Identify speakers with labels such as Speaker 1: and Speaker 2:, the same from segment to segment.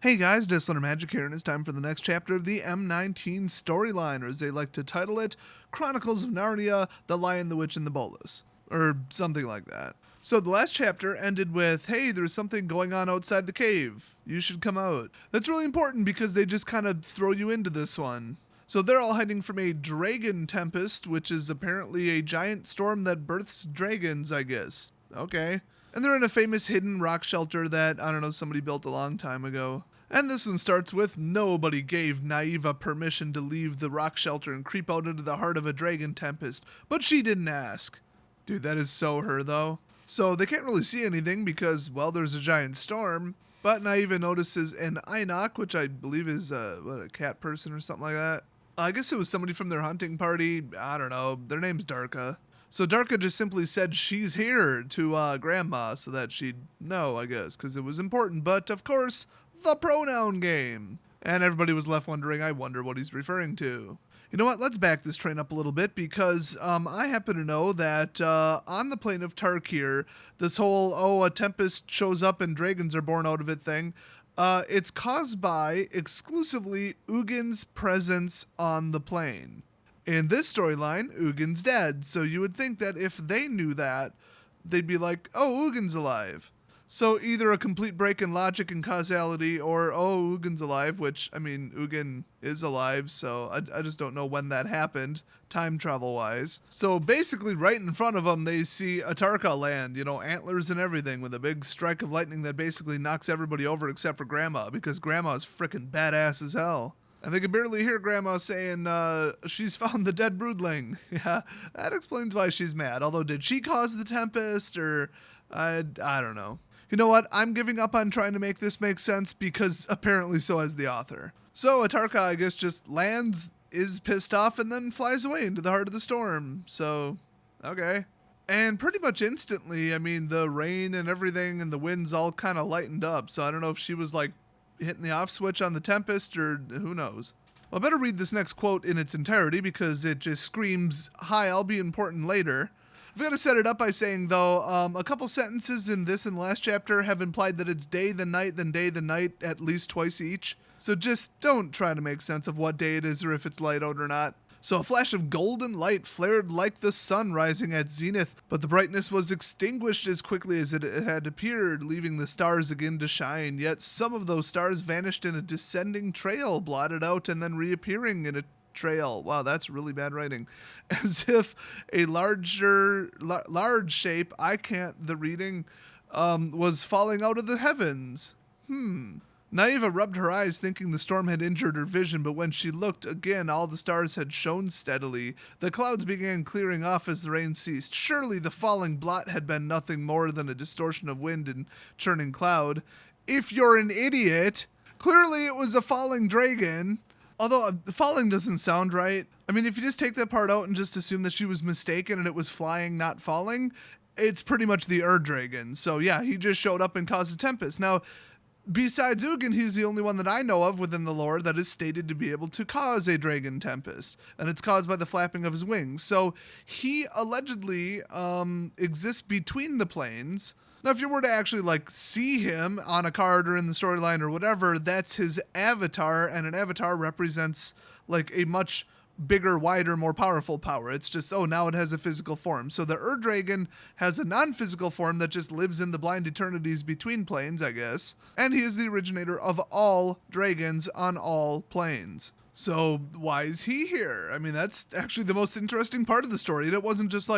Speaker 1: Hey guys, Desolator Magic here, and it's time for the next chapter of the M19 storyline, or as they like to title it, Chronicles of Narnia, The Lion, the Witch, and the Bolus. Or something like that. So the last chapter ended with, hey, there's something going on outside the cave. You should come out. That's really important because they just kind of throw you into this one. So they're all hiding from a dragon tempest, which is apparently a giant storm that births dragons, I guess. Okay. And they're in a famous hidden rock shelter that, I don't know, somebody built a long time ago. And this one starts with, nobody gave Naiva permission to leave the rock shelter and creep out into the heart of a dragon tempest, but she didn't ask. Dude, that is so her, though. So they can't really see anything because, well, there's a giant storm, but Naiva notices an Inoc, which I believe is, a cat person or something like that. I guess it was somebody from their hunting party. I don't know. Their name's Darka. So Darka just simply said she's here to Grandma so that she'd know, I guess, because it was important. But, of course, the pronoun game. And everybody was left wondering, I wonder what he's referring to. You know what? Let's back this train up a little bit because I happen to know that on the plane of Tarkir, this whole, a tempest shows up and dragons are born out of it thing, it's caused by exclusively Ugin's presence on the plane. In this storyline, Ugin's dead, so you would think that if they knew that, they'd be like, oh, Ugin's alive. So either a complete break in logic and causality, or, oh, Ugin's alive, which, I mean, Ugin is alive, so I just don't know when that happened, time travel-wise. So basically, right in front of them, they see Atarka land, antlers and everything, with a big strike of lightning that basically knocks everybody over except for Grandma, because Grandma's frickin' badass as hell. And they can barely hear Grandma saying, she's found the dead broodling. Yeah, that explains why she's mad. Although, did she cause the tempest, or I don't know. You know what? I'm giving up on trying to make this make sense because apparently so has the author. So Atarka, I guess, just lands, is pissed off, and then flies away into the heart of the storm. So, okay. And pretty much instantly, I mean, the rain and everything and the winds all kind of lightened up. So I don't know if she was like hitting the off switch on the tempest or who knows. Well, I better read this next quote in its entirety because it just screams, hi, I'll be important later. I've got to set it up by saying, though, a couple sentences in this and last chapter have implied that it's day then night then day then night at least twice each. So just don't try to make sense of what day it is or if it's light out or not. So a flash of golden light flared like the sun rising at zenith, but the brightness was extinguished as quickly as it had appeared, leaving the stars again to shine. Yet some of those stars vanished in a descending trail, blotted out and then reappearing in a trail. Wow, that's really bad writing. As if a large shape, I can't the reading, was falling out of the heavens. Naiva rubbed her eyes thinking the storm had injured her vision, but when she looked again, all the stars had shone steadily. The clouds began clearing off as the rain ceased. Surely the falling blot had been nothing more than a distortion of wind and churning cloud. If you're an idiot, clearly it was a falling dragon. Although falling doesn't sound right. I mean, if you just take that part out and just assume that she was mistaken and it was flying, not falling, it's pretty much the Ur-Dragon. So yeah, he just showed up and caused a tempest. Now, besides Ugin, he's the only one that I know of within the lore that is stated to be able to cause a dragon tempest. And it's caused by the flapping of his wings. So he allegedly exists between the planes. Now, if you were to actually, see him on a card or in the storyline or whatever, that's his avatar, and an avatar represents, a much bigger, wider, more powerful power. It's just, now it has a physical form. So the Ur-Dragon has a non-physical form that just lives in the blind eternities between planes, I guess. And he is the originator of all dragons on all planes. So why is he here? I mean, that's actually the most interesting part of the story. And it wasn't just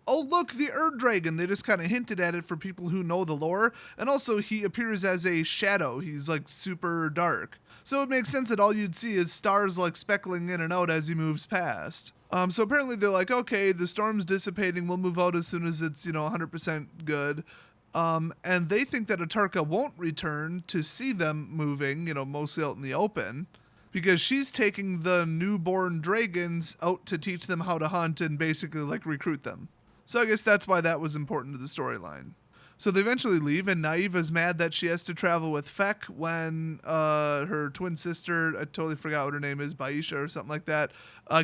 Speaker 1: oh, look, the Ur-Dragon. They just kind of hinted at it for people who know the lore. And also, he appears as a shadow. He's, super dark. So it makes sense that all you'd see is stars, speckling in and out as he moves past. So apparently they're okay, the storm's dissipating. We'll move out as soon as it's, 100% good. And they think that Atarka won't return to see them moving, mostly out in the open. Because she's taking the newborn dragons out to teach them how to hunt and basically, recruit them. So I guess that's why that was important to the storyline. So they eventually leave, and Naiva's mad that she has to travel with Feck when her twin sister, I totally forgot what her name is, Baisha or something like that,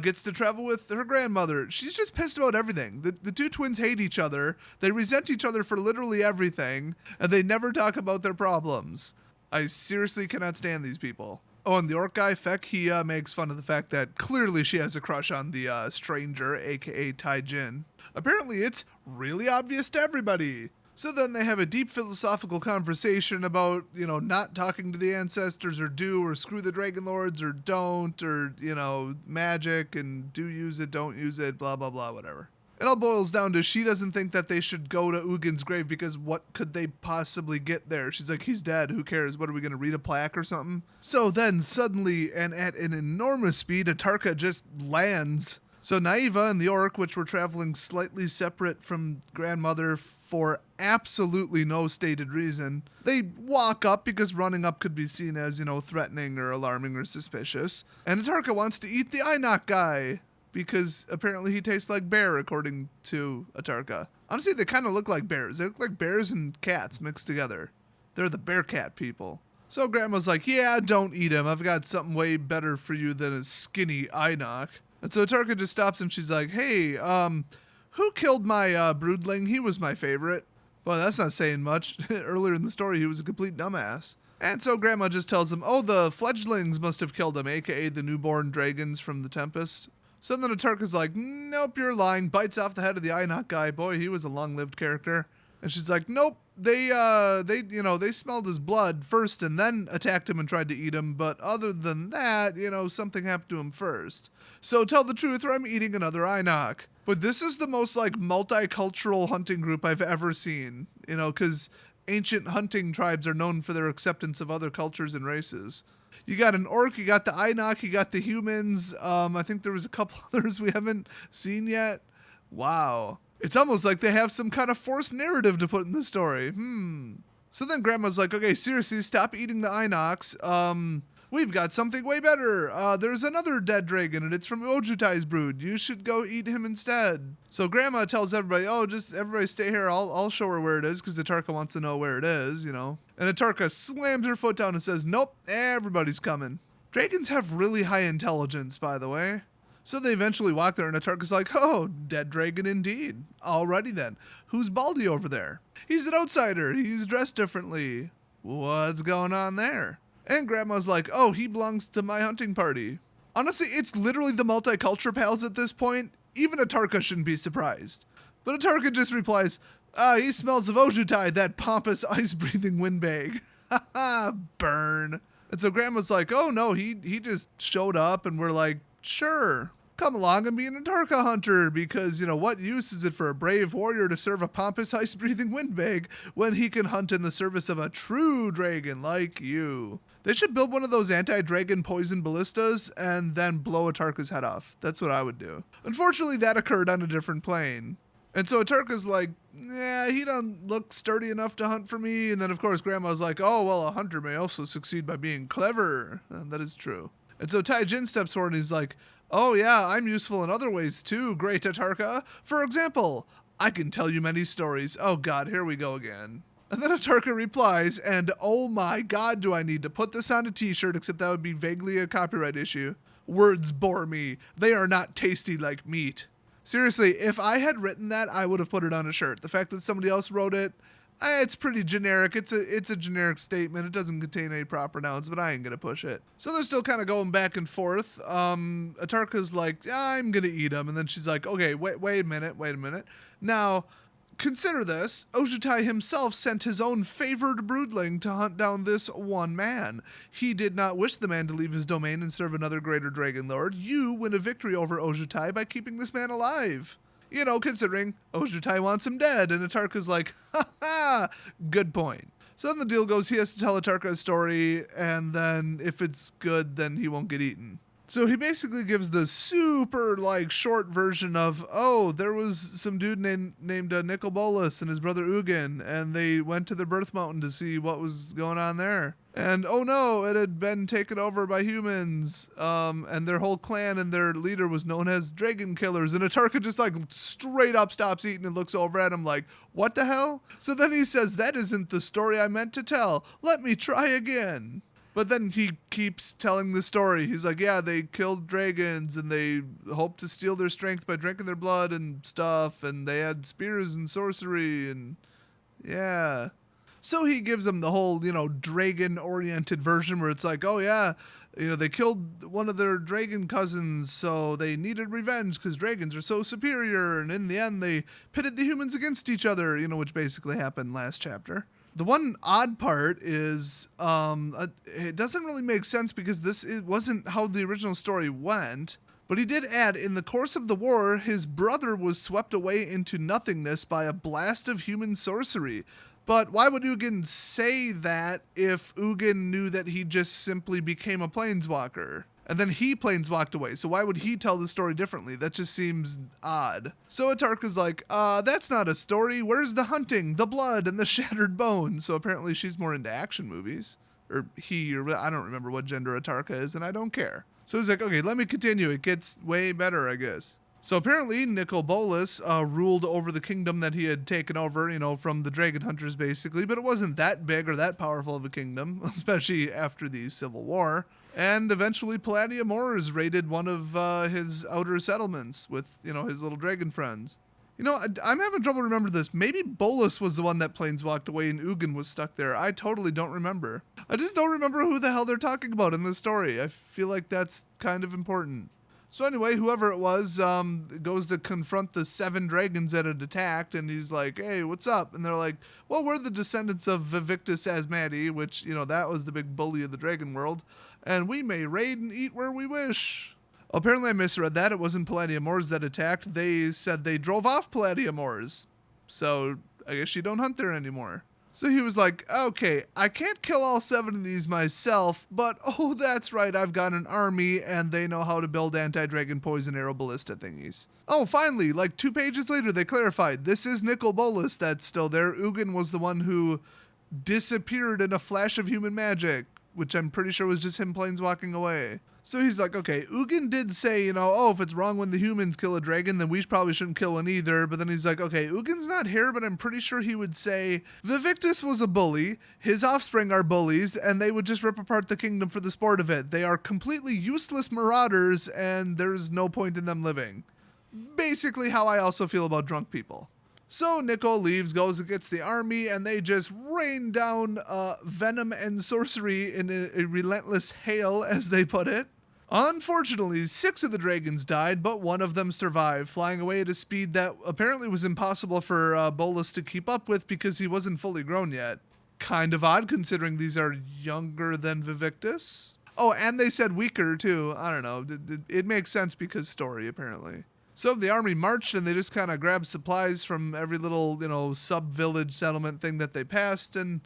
Speaker 1: gets to travel with her grandmother. She's just pissed about everything. The two twins hate each other. They resent each other for literally everything, and they never talk about their problems. I seriously cannot stand these people. Oh, and the orc guy, Feck, he makes fun of the fact that clearly she has a crush on the stranger, aka Tai Jin. Apparently, it's really obvious to everybody. So then they have a deep philosophical conversation about, not talking to the ancestors or do, or screw the Dragon Lords or don't, or, magic and do use it, don't use it, blah, blah, blah, whatever. It all boils down to she doesn't think that they should go to Ugin's grave because what could they possibly get there? She's like, he's dead, who cares? What are we going to read a plaque or something? So then suddenly, and at an enormous speed, Atarka just lands. So Naiva and the orc, which were traveling slightly separate from grandmother for absolutely no stated reason, they walk up because running up could be seen as, threatening or alarming or suspicious. And Atarka wants to eat the Einok guy because apparently he tastes like bear, according to Atarka. Honestly, they kind of look like bears. They look like bears and cats mixed together. They're the bear cat people. So Grandma's like, yeah, don't eat him. I've got something way better for you than a skinny Einok. And so Atarka just stops and she's like, hey, who killed my broodling? He was my favorite. Well, that's not saying much. Earlier in the story, he was a complete dumbass. And so Grandma just tells him, oh, the fledglings must have killed him, aka the newborn dragons from the Tempest. So then Atarka's like, nope, you're lying. Bites off the head of the Einok guy. Boy, he was a long-lived character. And she's like, nope, they smelled his blood first and then attacked him and tried to eat him. But other than that, something happened to him first. So tell the truth or I'm eating another Einok. But this is the most multicultural hunting group I've ever seen. Because ancient hunting tribes are known for their acceptance of other cultures and races. You got an orc, you got the Einok, you got the humans. I think there was a couple others we haven't seen yet. Wow. It's almost like they have some kind of forced narrative to put in the story. So then Grandma's like, okay, seriously, stop eating the Einoks. We've got something way better. There's another dead dragon, and it's from Ojutai's brood. You should go eat him instead. So Grandma tells everybody, oh, just everybody stay here. I'll show her where it is, because Atarka wants to know where it is, And Atarka slams her foot down and says, nope, everybody's coming. Dragons have really high intelligence, by the way. So they eventually walk there, and Atarka's like, oh, dead dragon indeed. Alrighty then. Who's Baldy over there? He's an outsider. He's dressed differently. What's going on there? And Grandma's like, oh, he belongs to my hunting party. Honestly, it's literally the multicultural pals at this point. Even Atarka shouldn't be surprised. But Atarka just replies, he smells of Ojutai, that pompous ice-breathing windbag. Ha ha, burn. And so Grandma's like, oh no, he just showed up, and we're like, sure, come along and be an Atarka hunter, because, what use is it for a brave warrior to serve a pompous ice-breathing windbag when he can hunt in the service of a true dragon like you? They should build one of those anti-dragon poison ballistas and then blow Atarka's head off. That's what I would do. Unfortunately, that occurred on a different plane. And so Atarka's like, yeah, he don't look sturdy enough to hunt for me. And then, of course, Grandma's like, oh, well, a hunter may also succeed by being clever. And that is true. And so Tai Jin steps forward and he's like, oh, yeah, I'm useful in other ways too, great Atarka. For example, I can tell you many stories. Oh, God, here we go again. And then Atarka replies, and oh my God, do I need to put this on a t-shirt, except that would be vaguely a copyright issue. Words bore me. They are not tasty like meat. Seriously, if I had written that, I would have put it on a shirt. The fact that somebody else wrote it, it's pretty generic. It's a generic statement. It doesn't contain any proper nouns, but I ain't gonna push it. So they're still kind of going back and forth. Atarka's like, I'm gonna eat him. And then she's like, okay, wait a minute. Now, consider this. Ojutai himself sent his own favored broodling to hunt down this one man. He did not wish the man to leave his domain and serve another greater dragon lord. You win a victory over Ojutai by keeping this man alive. Considering Ojutai wants him dead, and Atarka's like, ha ha, good point. So then the deal goes, he has to tell Atarka a story, and then if it's good, then he won't get eaten. So he basically gives the super, short version of, oh, there was some dude named Nicol Bolas and his brother Ugin, and they went to the birth mountain to see what was going on there. And, oh no, it had been taken over by humans, and their whole clan and their leader was known as Dragon Killers. And Atarka just, straight up stops eating and looks over at him like, what the hell? So then he says, that isn't the story I meant to tell. Let me try again. But then he keeps telling the story. He's like, yeah, they killed dragons, and they hoped to steal their strength by drinking their blood and stuff, and they had spears and sorcery, and yeah. So he gives them the whole, dragon-oriented version where it's like, oh yeah, they killed one of their dragon cousins, so they needed revenge because dragons are so superior, and in the end they pitted the humans against each other, which basically happened last chapter. The one odd part is it doesn't really make sense because it wasn't how the original story went. But he did add, in the course of the war, his brother was swept away into nothingness by a blast of human sorcery. But why would Ugin say that if Ugin knew that he just simply became a planeswalker? And then he planeswalked away, so why would he tell the story differently? That just seems odd. So Atarka's like, that's not a story. Where's the hunting, the blood, and the shattered bones? So apparently she's more into action movies. Or I don't remember what gender Atarka is, and I don't care. So he's like, okay, let me continue. It gets way better, I guess. So apparently Nicol Bolas ruled over the kingdom that he had taken over, from the Dragon Hunters basically, but it wasn't that big or that powerful of a kingdom, especially after the Civil War. And eventually Palladia Mors raided one of his outer settlements with, his little dragon friends. I'm having trouble remembering this. Maybe Bolas was the one that planeswalked away and Ugin was stuck there. I totally don't remember. I just don't remember who the hell they're talking about in this story. I feel like that's kind of important. So anyway, whoever it was goes to confront the 7 dragons that had attacked, and he's like, hey, what's up? And they're like, well, we're the descendants of Vivictus Asmati, which, that was the big bully of the dragon world, and we may raid and eat where we wish. Apparently I misread that. It wasn't Palladia Mors that attacked. They said they drove off Palladia Mors. So I guess you don't hunt there anymore. So he was like, okay, I can't kill all 7 of these myself, but oh, that's right, I've got an army and they know how to build anti-dragon poison arrow ballista thingies. Oh, finally, like 2 pages later, they clarified, this is Nicol Bolas that's still there. Ugin was the one who disappeared in a flash of human magic, which I'm pretty sure was just him planeswalking away. So he's like, okay, Ugin did say, if it's wrong when the humans kill a dragon, then we probably shouldn't kill one either. But then he's like, okay, Ugin's not here, but I'm pretty sure he would say Vivictus was a bully, his offspring are bullies, and they would just rip apart the kingdom for the sport of it. They are completely useless marauders, and there's no point in them living. Basically how I also feel about drunk people. So Nicol leaves, goes and gets the army, and they just rain down venom and sorcery in a relentless hail, as they put it. Unfortunately, 6 of the dragons died, but 1 of them survived, flying away at a speed that apparently was impossible for Bolas to keep up with because he wasn't fully grown yet. Kind of odd, considering these are younger than Vivictus. Oh, and they said weaker, too. I don't know. It makes sense because story, apparently. So the army marched, and they just kind of grabbed supplies from every little, sub-village settlement thing that they passed, and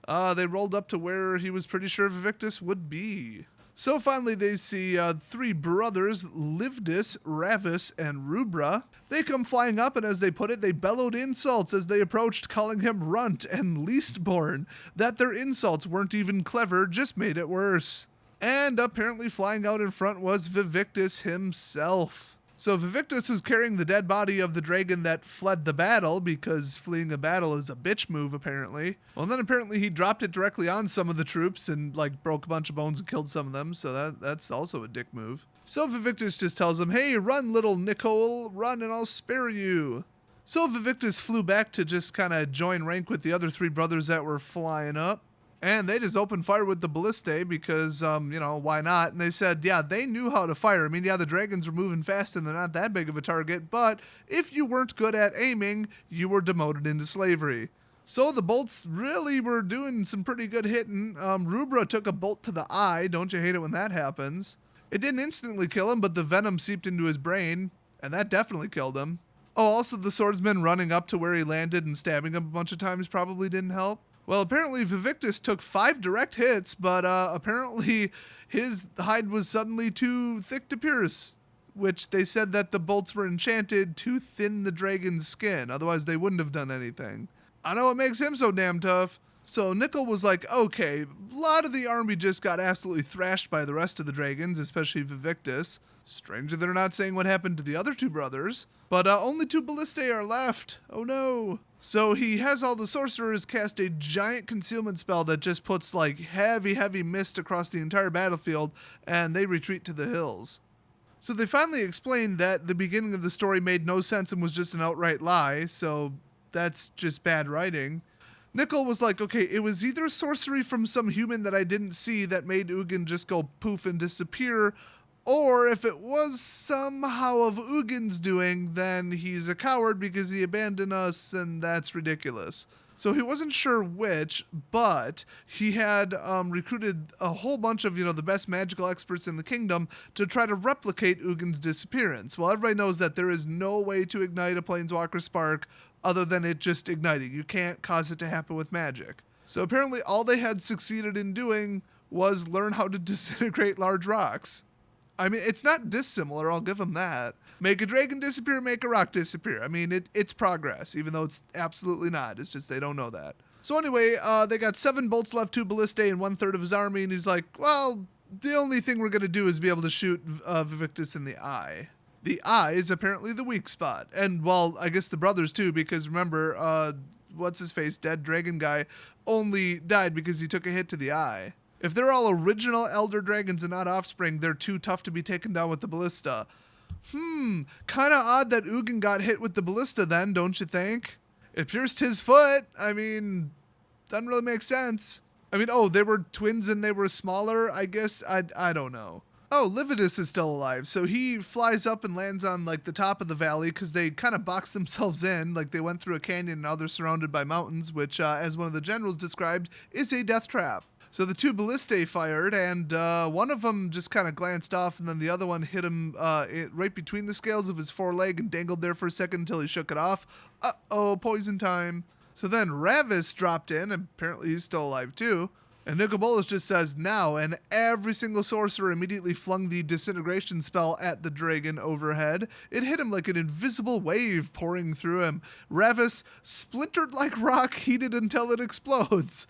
Speaker 1: they rolled up to where he was pretty sure Vivictus would be. So finally they see 3 brothers, Livdis, Ravis, and Rubra. They come flying up, and as they put it, they bellowed insults as they approached, calling him runt and leastborn. That their insults weren't even clever, just made it worse. And apparently flying out in front was Vivictus himself. So Vivictus was carrying the dead body of the dragon that fled the battle, because fleeing a battle is a bitch move, apparently. Well, then apparently he dropped it directly on some of the troops and, broke a bunch of bones and killed some of them, so that's also a dick move. So Vivictus just tells him, hey, run, little Nicol, run and I'll spare you. So Vivictus flew back to just kind of join rank with the other 3 brothers that were flying up. And they just opened fire with the ballistae because, why not? And they said, yeah, they knew how to fire. I mean, yeah, the dragons were moving fast and they're not that big of a target, but if you weren't good at aiming, you were demoted into slavery. So the bolts really were doing some pretty good hitting. Rubra took a bolt to the eye. Don't you hate it when that happens? It didn't instantly kill him, but the venom seeped into his brain, and that definitely killed him. Oh, also the swordsman running up to where he landed and stabbing him a bunch of times probably didn't help. Well, apparently Vivictus took 5 direct hits, but apparently his hide was suddenly too thick to pierce, which they said that the bolts were enchanted to thin the dragon's skin. Otherwise, they wouldn't have done anything. I know what makes him so damn tough. So Nicol was like, okay, a lot of the army just got absolutely thrashed by the rest of the dragons, especially Vivictus. Strange that they're not saying what happened to the other 2 brothers. But only 2 ballistae are left. Oh no. So he has all the sorcerers cast a giant concealment spell that just puts heavy mist across the entire battlefield, and they retreat to the hills. So they finally explained that the beginning of the story made no sense and was just an outright lie, so that's just bad writing. Nickel was like, okay, it was either sorcery from some human that I didn't see that made Ugin just go poof and disappear, or if it was somehow of Ugin's doing, then he's a coward because he abandoned us, and that's ridiculous. So he wasn't sure which, but he had recruited a whole bunch of, the best magical experts in the kingdom to try to replicate Ugin's disappearance. Well, everybody knows that there is no way to ignite a Planeswalker Spark other than it just igniting. You can't cause it to happen with magic. So apparently all they had succeeded in doing was learn how to disintegrate large rocks. I mean, it's not dissimilar, I'll give them that. Make a dragon disappear, make a rock disappear. I mean, it's progress, even though it's absolutely not. It's just they don't know that. So anyway, they got 7 bolts left, 2 ballistae, and 1/3 of his army, and he's like, well, the only thing we're going to do is be able to shoot Vivictus in the eye. The eye is apparently the weak spot. And, well, I guess the brothers too, because remember, what's-his-face, dead dragon guy, only died because he took a hit to the eye. If they're all original Elder Dragons and not offspring, they're too tough to be taken down with the ballista. Kind of odd that Ugin got hit with the ballista then, don't you think? It pierced his foot. I mean, doesn't really make sense. I mean, they were twins and they were smaller, I guess. I don't know. Oh, Lividus is still alive. So he flies up and lands on, like, the top of the valley because they kind of boxed themselves in. Like, they went through a canyon and now they're surrounded by mountains, which, as one of the generals described, is a death trap. So the 2 ballistae fired, and one of them just kind of glanced off, and then the other one hit him right between the scales of his foreleg and dangled there for a second until he shook it off. Uh-oh, poison time. So then Ravis dropped in, and apparently he's still alive too. And Nicobolus just says, now, and every single sorcerer immediately flung the disintegration spell at the dragon overhead. It hit him like an invisible wave pouring through him. Ravis, splintered like rock, heated until it explodes.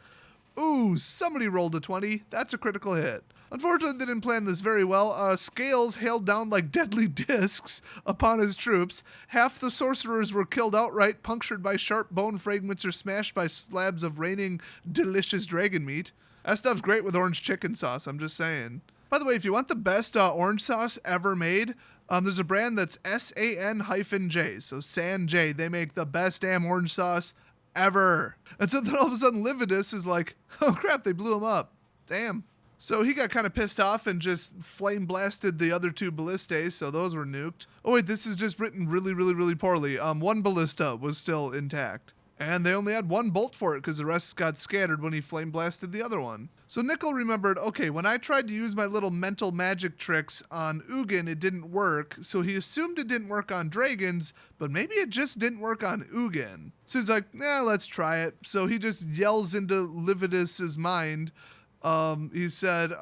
Speaker 1: Ooh, somebody rolled a 20. That's a critical hit. Unfortunately, they didn't plan this very well. Scales hailed down like deadly discs upon his troops. Half the sorcerers were killed outright, punctured by sharp bone fragments or smashed by slabs of raining delicious dragon meat. That stuff's great with orange chicken sauce, I'm just saying. By the way, if you want the best orange sauce ever made, there's a brand that's SAN-J, so San J. They make the best damn orange sauce ever. And so then all of a sudden Lividus is like, oh crap, they blew him up. Damn. So he got kind of pissed off and just flame blasted the other 2 ballistae, so those were nuked. Oh wait, this is just written really, really, really poorly. 1 ballista was still intact. And they only had 1 bolt for it because the rest got scattered when he flame blasted the other one. So Nickel remembered, okay, when I tried to use my little mental magic tricks on Ugin, it didn't work. So he assumed it didn't work on dragons, but maybe it just didn't work on Ugin. So he's like, let's try it. So he just yells into Lividus's mind. He said,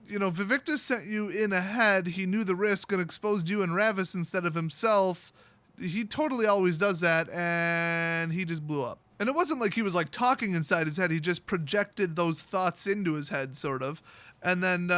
Speaker 1: Vivictus sent you in ahead. He knew the risk and exposed you and Ravis instead of himself. He totally always does that, and he just blew up. And it wasn't like he was like talking inside his head. He just projected those thoughts into his head, sort of. And then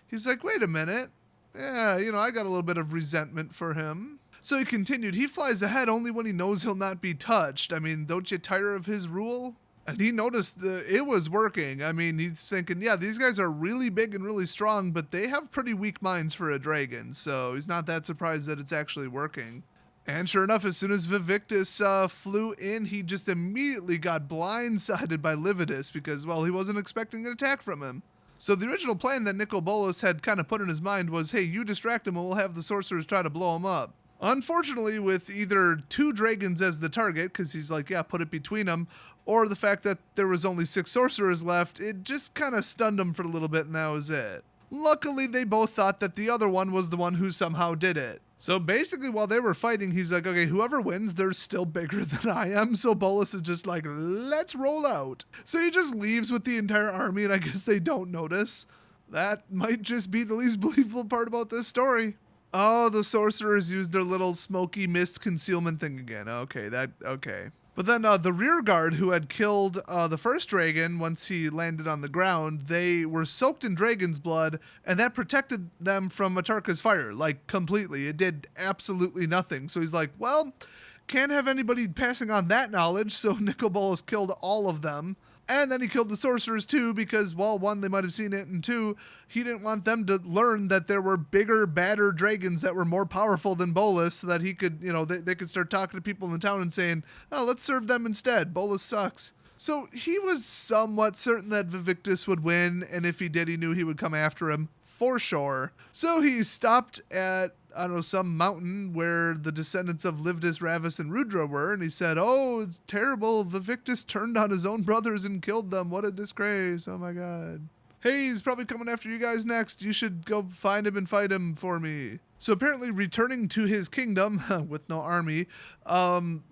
Speaker 1: he's like, wait a minute. Yeah, I got a little bit of resentment for him. So he continued. He flies ahead only when he knows he'll not be touched. I mean, don't you tire of his rule? And he noticed it was working. I mean, he's thinking, yeah, these guys are really big and really strong, but they have pretty weak minds for a dragon. So he's not that surprised that it's actually working. And sure enough, as soon as Vivictus flew in, he just immediately got blindsided by Lividus because, well, he wasn't expecting an attack from him. So the original plan that Nicobolus had kind of put in his mind was, hey, you distract him and we'll have the sorcerers try to blow him up. Unfortunately, with either 2 dragons as the target, because he's like, yeah, put it between them, or the fact that there was only 6 sorcerers left, it just kind of stunned him for a little bit and that was it. Luckily, they both thought that the other one was the one who somehow did it. So basically, while they were fighting, he's like, okay, whoever wins, they're still bigger than I am. So Bolus is just like, let's roll out. So he just leaves with the entire army, and I guess they don't notice. That might just be the least believable part about this story. Oh, the sorcerers used their little smoky mist concealment thing again. Okay. But then the rear guard who had killed the first dragon once he landed on the ground, they were soaked in dragon's blood, and that protected them from Atarka's fire, like completely. It did absolutely nothing. So he's like, well, can't have anybody passing on that knowledge, so Nicobolus killed all of them. And then he killed the sorcerers too because, well, one, they might have seen it, and two, he didn't want them to learn that there were bigger, badder dragons that were more powerful than Bolus, so that he could, they could start talking to people in the town and saying, oh, let's serve them instead. Bolus sucks. So he was somewhat certain that Vivictus would win, and if he did, he knew he would come after him for sure. So he stopped at, I don't know, some mountain where the descendants of Livdus, Ravus, and Rudra were, and he said, oh, it's terrible. Vivictus turned on his own brothers and killed them. What a disgrace. Oh my god. Hey, he's probably coming after you guys next. You should go find him and fight him for me. So apparently returning to his kingdom with no army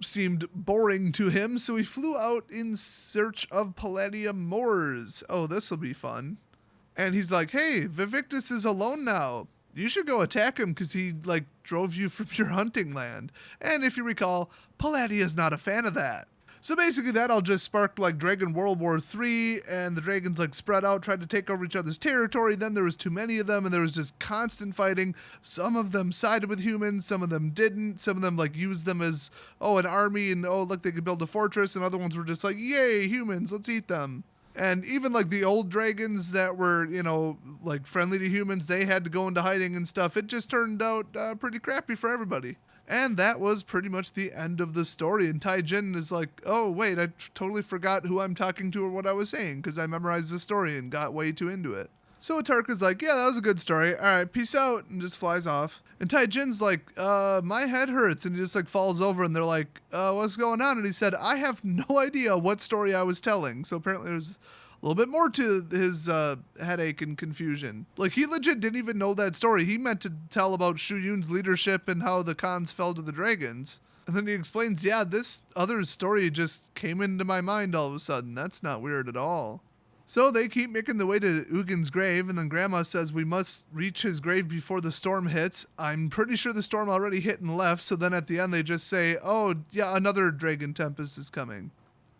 Speaker 1: seemed boring to him, so he flew out in search of Palladium Moors. Oh, this'll be fun. And he's like, hey, Vivictus is alone now. You should go attack him because he, drove you from your hunting land. And if you recall, Palladia's not a fan of that. So basically that all just sparked, Dragon World War III, and the dragons, spread out, tried to take over each other's territory. Then there was too many of them, and there was just constant fighting. Some of them sided with humans, some of them didn't. Some of them, used them as, an army, and, look, they could build a fortress. And other ones were just yay, humans, let's eat them. And even the old dragons that were, friendly to humans, they had to go into hiding and stuff. It just turned out pretty crappy for everybody. And that was pretty much the end of the story. And Tai Jin is like, oh, wait, I totally forgot who I'm talking to or what I was saying because I memorized the story and got way too into it. So Atarka's like, yeah, that was a good story. All right, peace out, and just flies off. And Tai Jin's like, my head hurts, and he just falls over, and they're like, what's going on? And he said, I have no idea what story I was telling. So apparently there's a little bit more to his headache and confusion. He legit didn't even know that story. He meant to tell about Shu Yun's leadership and how the Khans fell to the dragons. And then he explains, yeah, this other story just came into my mind all of a sudden. That's not weird at all. So they keep making their way to Ugin's grave, and then Grandma says we must reach his grave before the storm hits. I'm pretty sure the storm already hit and left, so then at the end they just say, oh, yeah, another dragon tempest is coming.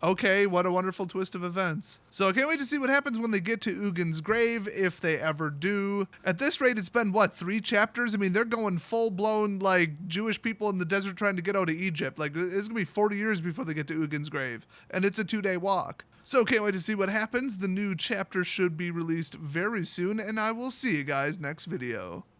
Speaker 1: Okay, what a wonderful twist of events. So I can't wait to see what happens when they get to Ugin's grave, if they ever do. At this rate, it's been, 3 chapters? I mean, they're going full-blown, Jewish people in the desert trying to get out of Egypt. It's going to be 40 years before they get to Ugin's grave, and it's a 2-day walk. So can't wait to see what happens. The new chapter should be released very soon, and I will see you guys next video.